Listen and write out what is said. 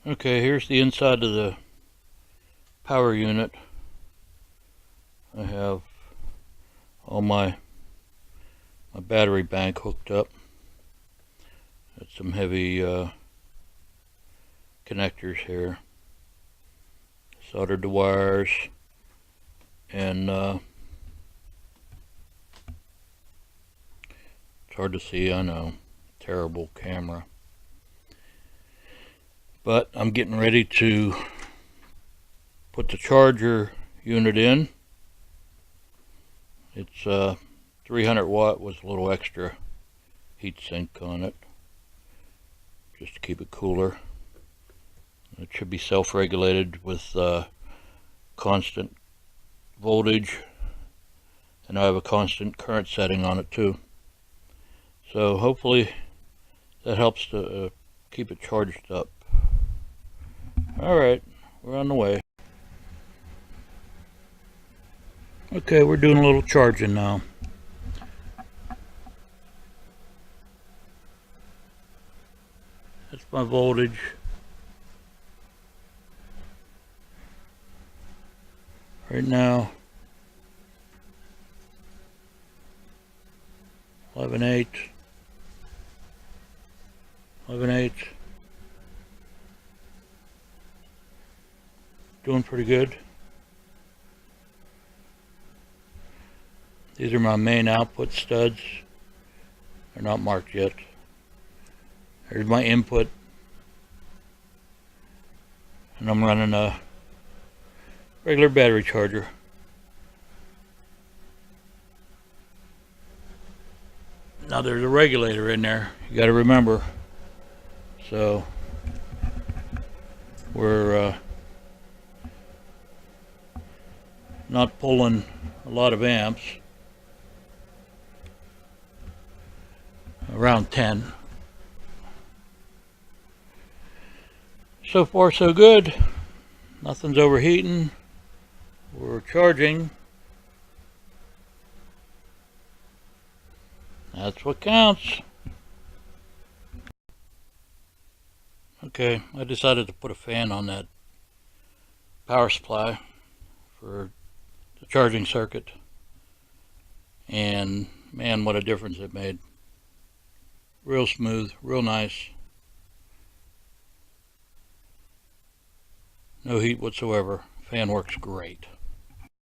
Okay, here's the inside of the power unit. I have all my battery bank hooked up. Got some heavy connectors here. Soldered the wires, and it's hard to see, I know, terrible camera. But I'm getting ready to put the charger unit in. It's 300 watt with a little extra heat sink on it, just to keep it cooler. It should be self-regulated with constant voltage, and I have a constant current setting on it too. So hopefully that helps to keep it charged up. Alright, we're on the way. Okay, we're doing a little charging now. That's my voltage. Right now, 11.8. 11.8. Doing pretty good. These are my main output studs. They're not marked yet. There's my input. And I'm running a regular battery charger. Now there's a regulator in there, you got to remember. So we're not pulling a lot of amps. Around 10. So far so good. Nothing's overheating. We're charging. That's what counts. Okay, I decided to put a fan on that power supply for the charging circuit. And man, what a difference it made. Real smooth, real nice. No heat whatsoever. Fan works great.